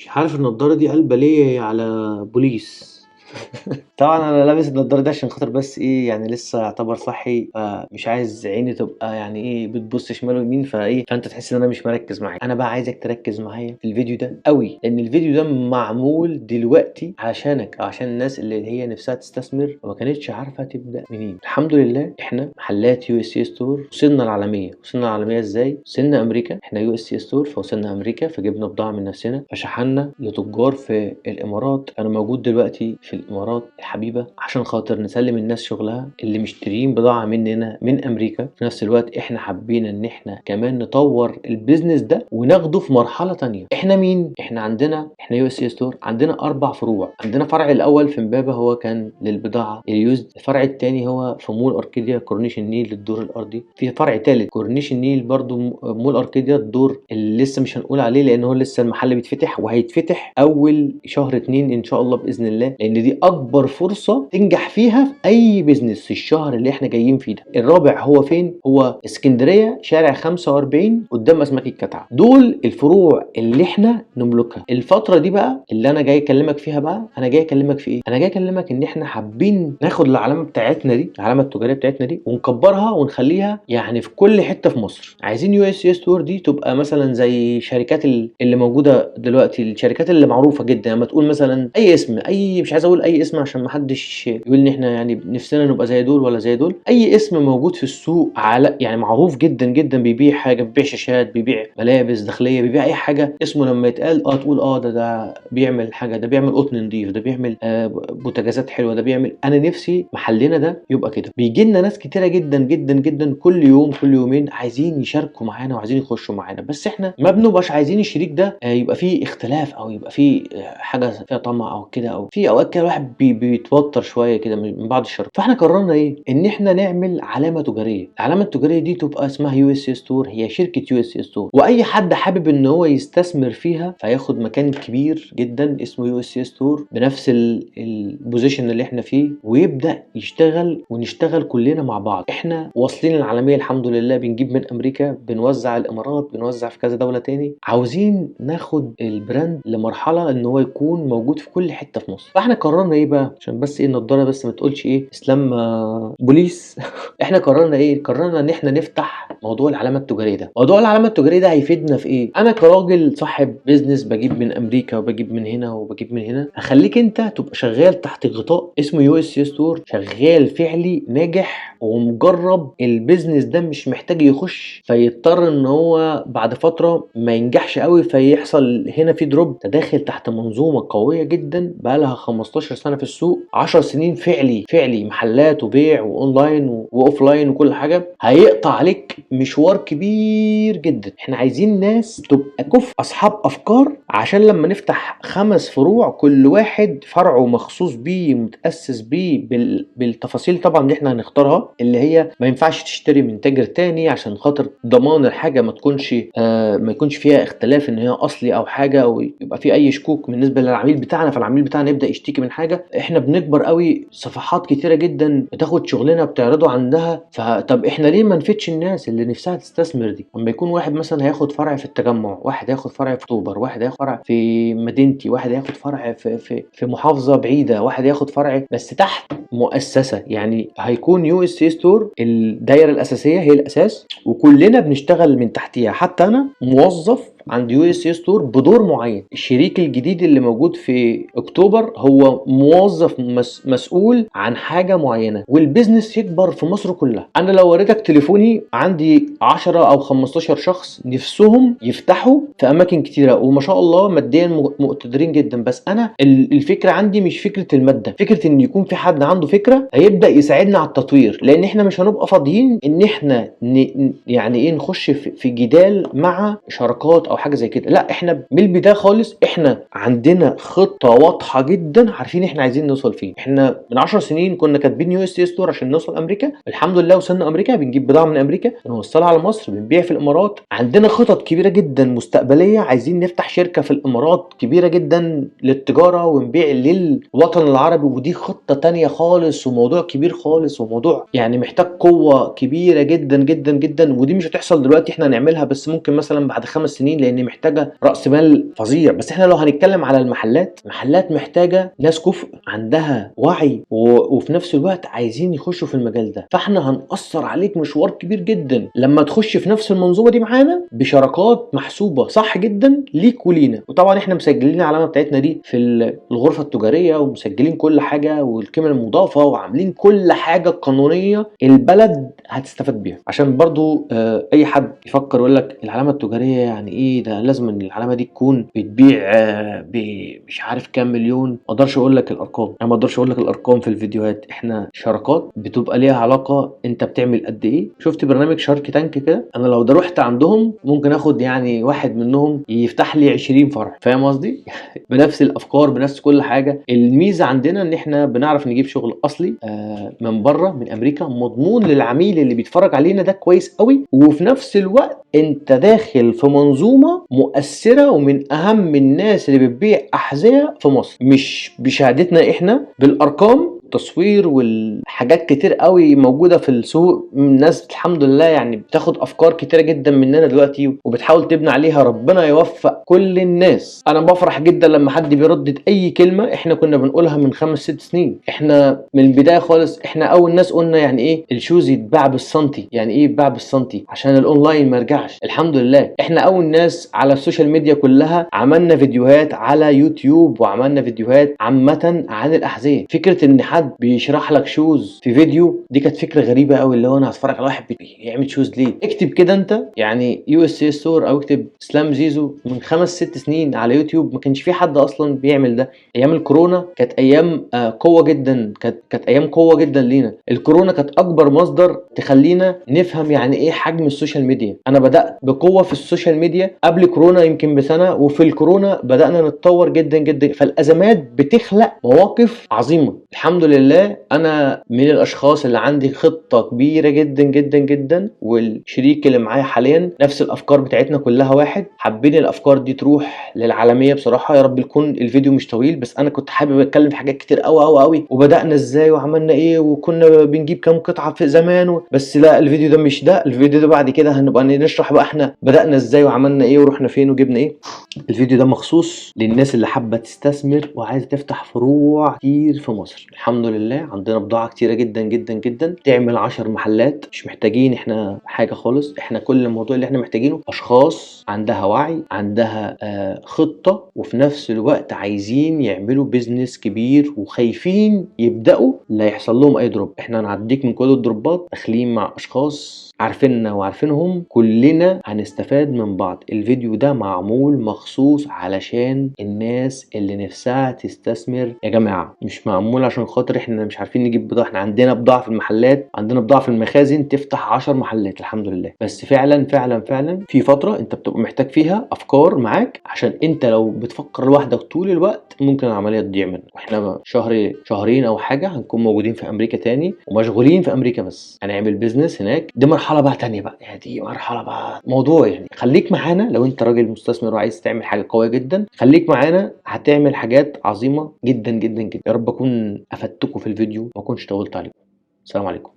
عارف النضارة دي قلبة ليه على بوليس. طبعا انا لابس النضاره دي عشان خاطر بس ايه، يعني لسه يعتبر صحي، فمش عايز عيني تبقى يعني ايه بتبص شمال ويمين، فانت تحس ان انا مش مركز معاك. انا بقى عايزك تركز معايا في الفيديو ده قوي، لان الفيديو ده معمول دلوقتي عشانك او عشان الناس اللي هي نفسها تستثمر وما كانتش عارفه تبدا منين. الحمد لله احنا محلات يو اس سي ستور وصلنا العالميه. وصلنا العالميه ازاي؟ وصلنا امريكا. احنا يو اس سي ستور فوصلنا امريكا، فجبنا بضاعه من نفسنا، فشحنا لتجار في الامارات. انا موجود دلوقتي في الامارات الحبيبه عشان خاطر نسلم الناس شغلها اللي مشترين بضاعه مننا من امريكا. في نفس الوقت احنا حابين ان احنا كمان نطور البيزنس ده وناخده في مرحله تانية. احنا مين؟ احنا يو اس سي ستور عندنا 4 فروع. عندنا فرع الاول في امبابه، هو كان للبضاعه اليوزد. الفرع الثاني هو في مول اركيديا كورنيش النيل للدور الارضي. في فرع ثالث كورنيش النيل برضو مول اركيديا الدور اللي لسه مش هنقول عليه لان هو لسه المحل بيتفتح، وهيتفتح اول شهر 2 ان شاء الله باذن الله، لان دي اكبر فرصه تنجح فيها في اي بيزنس في الشهر اللي احنا جايين فيه ده. الرابع هو فين؟ هو اسكندريه شارع 45 قدام اسماك الكتعه. دول الفروع اللي احنا نملكها. الفتره دي بقى اللي انا جاي اكلمك فيها بقى، انا جاي اكلمك في ايه؟ انا جاي اكلمك ان احنا حابين ناخد العلامه بتاعتنا دي، العلامه التجاريه بتاعتنا دي، ونكبرها ونخليها يعني في كل حته في مصر. عايزين يو اس اس ستور دي تبقى مثلا زي شركات اللي موجوده دلوقتي، الشركات اللي معروفه جدا. لما تقول مثلا اي اسم، اي مش عايز اقول اي اسم عشان ما حدش يقول ان احنا يعني نفسنا نبقى زي دول ولا زي دول. اي اسم موجود في السوق على يعني معروف جدا جدا، بيبيع حاجه، بيبيع شاشات، بيبيع ملابس داخليه، بيبيع اي حاجه، اسمه لما يتقال تقول ده بيعمل حاجه، ده بيعمل قطن نضيف، ده بيعمل بوتاجازات حلوه، ده بيعمل. انا نفسي محلنا ده يبقى كده. بيجي لنا ناس كتيره جدا جدا جدا كل يوم كل يومين عايزين يشاركوا معانا وعايزين يخشوا معانا، بس احنا ما بنبقاش عايزين الشريك ده يبقى فيه اختلاف او يبقى فيه حاجه فيها طمع او كده، او في اوقات كده الواحد بيتوتر شويه كده من بعض الشرط. فاحنا قررنا ايه؟ ان احنا نعمل علامه تجاريه. العلامه التجاريه دي تبقى اسمها يو اس ستور، هي شركه يو اس ستور، واي حد حابب ان هو يستثمر فيها فياخد مكان كبير جدا اسمه يو اس ستور بنفس البوزيشن اللي احنا فيه، ويبدا يشتغل ونشتغل كلنا مع بعض. احنا واصلين العالميه الحمد لله، بنجيب من امريكا، بنوزع الامارات، بنوزع في كذا دوله تاني. عاوزين ناخد البراند لمرحله ان هو يكون موجود في كل حته في مصر. فاحنا قررنا ايه بقى؟ عشان بس ايه النضاره بس ما تقولش ايه اسلام بوليس. احنا قررنا ايه؟ قررنا ان احنا نفتح موضوع العلامه التجاريه ده. موضوع العلامه التجاريه ده هيفيدنا في ايه؟ انا كراجل صاحب بيزنس بجيب من امريكا وبجيب من هنا وبجيب من هنا، هخليك انت تبقى شغال تحت غطاء اسمه يو اس ستور، شغال فعلي ناجح ومجرب. البيزنس ده مش محتاج يخش فيضطر ان هو بعد فتره ما ينجحش قوي فيحصل هنا في دروب. تداخل تحت منظومه قويه جدا بقى لها 15 سنه في السوق، 10 سنين فعلي محلات وبيع واونلاين واوفلاين وكل حاجه. هيقطع عليك مشوار كبير جدا. احنا عايزين ناس تبقى كفء، اصحاب افكار، عشان لما نفتح 5 فروع كل واحد فرعه مخصوص بيه متاسس بيه بالتفاصيل طبعا اللي احنا هنختارها، اللي هي ما ينفعش تشتري من تاجر تاني عشان خاطر ضمان الحاجه ما يكونش فيها اختلاف ان هي اصلي او حاجه، او يبقى في اي شكوك بالنسبه للعميل بتاعنا، فالعميل بتاعنا يبدا يشتكي من حاجه. احنا بنكبر قوي، صفحات كتيره جدا بتاخد شغلنا بتعرضه عندها. فطب احنا ليه ما نفيدش الناس اللي نفسها تستثمر دي؟ اما يكون واحد مثلا هياخد فرع في التجمع، واحد هياخد فرع في اكتوبر، واحد هياخد فرع في مدينتي، واحد هياخد فرع في محافظه بعيده، واحد هياخد فرع بس تحت مؤسسه. يعني هيكون يو اس سي ستور الدايره الاساسيه هي الاساس، وكلنا بنشتغل من تحتيها. حتى انا موظف عند يو اس ستور بدور معين. الشريك الجديد اللي موجود في اكتوبر هو موظف مسؤول عن حاجه معينه، والبيزنس يكبر في مصر كلها. انا لو وريتك تليفوني عندي 10 او 15 شخص نفسهم يفتحوا في اماكن كتيره، وما شاء الله ماديا مقتدرين جدا. بس انا الفكره عندي مش فكره الماده، فكره ان يكون في حد عنده فكره هيبدا يساعدنا على التطوير، لان احنا مش هنبقى فاضيين ان احنا يعني ايه نخش في جدال مع شراكات او حاجه زي كده. لا، احنا من البدايه خالص احنا عندنا خطه واضحه جدا، عارفين احنا عايزين نوصل فين. احنا من 10 سنين كنا كاتبين يو اس سي ستور عشان نوصل امريكا. الحمد لله وصلنا امريكا، بنجيب بضاعه من امريكا بنوصلها على مصر، بنبيع في الامارات. عندنا خطط كبيره جدا مستقبليه، عايزين نفتح شركه في الامارات كبيره جدا للتجاره ونبيع للوطن العربي، ودي خطه تانية خالص وموضوع كبير خالص، وموضوع يعني محتاج قوه كبيره جدا جدا جدا. ودي مش هتحصل دلوقتي احنا هنعملها، بس ممكن مثلا بعد 5 سنين، لان محتاجه راس مال فظيع. بس احنا لو هنتكلم على المحلات محتاجه ناس كفء عندها وعي وفي نفس الوقت عايزين يخشوا في المجال ده. فاحنا هنأثر عليك مشوار كبير جدا لما تخش في نفس المنظومه دي معانا بشراكات محسوبه صح جدا ليك ولينا. وطبعا احنا مسجلين العلامه بتاعتنا دي في الغرفه التجاريه، ومسجلين كل حاجه والقيمه المضافه، وعاملين كل حاجه قانونيه البلد هتستفاد بيها. عشان برضو اي حد يفكر يقول لك العلامه التجاريه يعني ايه، ده لازم ان العلامه دي تكون بتبيع مش عارف كام مليون. ما اقدرش اقول لك الارقام، انا ما اقدرش اقول لك الارقام في الفيديوهات. احنا شراكات بتبقى ليها علاقه انت بتعمل قد ايه. شفت برنامج شارك تانك كده؟ انا لو ده رحت عندهم ممكن اخد يعني واحد منهم يفتح لي 20 فرع، فاهم قصدي؟ بنفس الافكار بنفس كل حاجه. الميزه عندنا ان احنا بنعرف نجيب شغل اصلي من بره، من امريكا، مضمون للعميل اللي بيتفرج علينا ده كويس قوي. وفي نفس الوقت انت داخل في منظومه مؤثره ومن اهم الناس اللي بتبيع احذيه في مصر، مش بشهادتنا احنا، بالارقام، تصوير والحاجات كتير قوي موجوده في السوق. الناس الحمد لله يعني بتاخد افكار كتيره جدا مننا دلوقتي وبتحاول تبني عليها. ربنا يوفق كل الناس. انا بفرح جدا لما حد بيردد اي كلمه احنا كنا بنقولها من 5-6 سنين. احنا من البدايه خالص احنا اول ناس قلنا يعني ايه الشوز يتباع بالسنتي، يعني ايه يتباع بالسنتي عشان الاونلاين ما يرجعش. الحمد لله احنا اول ناس على السوشيال ميديا كلها عملنا فيديوهات على يوتيوب وعملنا فيديوهات عامه عن الاحذيه. فكره ان حد بيشرح لك شوز في فيديو دي كانت فكره غريبه قوي، اللي هو انا هتفرج على واحد بيعمل شوز ليه؟ اكتب كده انت يعني USA ستور او اكتب اسلام زيزو من 5-6 سنين على يوتيوب، ما كانش في حد اصلا بيعمل ده. ايام الكورونا كانت ايام قوه جدا، كانت ايام قوه جدا لينا. الكورونا كانت اكبر مصدر تخلينا نفهم يعني ايه حجم السوشيال ميديا. انا بدات بقوه في السوشيال ميديا قبل كورونا يمكن بسنه، وفي الكورونا بدانا نتطور جدا جدا. فالازمات بتخلق مواقف عظيمه. الحمد لله انا من الاشخاص اللي عندي خطه كبيره جدا جدا جدا، والشريك اللي معايا حاليا نفس الافكار بتاعتنا كلها واحد. حابين الافكار دي تروح للعالميه بصراحه. يا رب يكون الفيديو مش طويل، بس انا كنت حابب اتكلم في حاجات كتير قوي قوي قوي، وبدانا ازاي وعملنا ايه وكنا بنجيب كام قطعه في زمان بس لا الفيديو ده مش ده. الفيديو ده بعد كده هنبقى نشرح بقى احنا بدانا ازاي وعملنا ايه ورحنا فين وجبنا ايه. الفيديو ده مخصوص للناس اللي حابه تستثمر وعايزه تفتح فروع كتير في مصر. الحمد لله عندنا بضاعه كتيره جدا جدا جدا تعمل 10 محلات. مش محتاجين احنا حاجه خالص. احنا كل الموضوع اللي احنا محتاجينه اشخاص عندها وعي، عندها خطه، وفي نفس الوقت عايزين يعملوا بيزنس كبير وخايفين يبداوا لا يحصل لهم اي دروب. احنا هنعديك من كل الدروبات، داخلين مع اشخاص عارفيننا وعارفينهم، كلنا هنستفاد من بعض. الفيديو ده معمول مخصوص علشان الناس اللي نفسها تستثمر يا جماعة، مش معمول عشان خاطر احنا مش عارفين نجيب بضاعة. احنا عندنا بضاعة في المحلات، عندنا بضاعة في المخازن تفتح 10 محلات الحمد لله. بس فعلا فعلا فعلا في فترة انت بتبقى محتاج فيها افكار معاك، عشان انت لو بتفكر لوحدك طول الوقت ممكن العملية تضيع منك. واحنا شهرين او حاجة هنكون موجودين في امريكا تاني ومشغولين في امريكا، بس هنعمل بيزنس هناك. دي مرحلة بقى تانية بقى، يعني دي مرحلة بقى موضوع. يعني خليك معانا لو انت راجل مستثمر وعايز تعمل حاجة قوية جدا، خليك معانا هتعمل حاجات عظيمة جدا جدا جدا. يا رب اكون افدتكم في الفيديو ما اكونش طولت عليكم. السلام عليكم.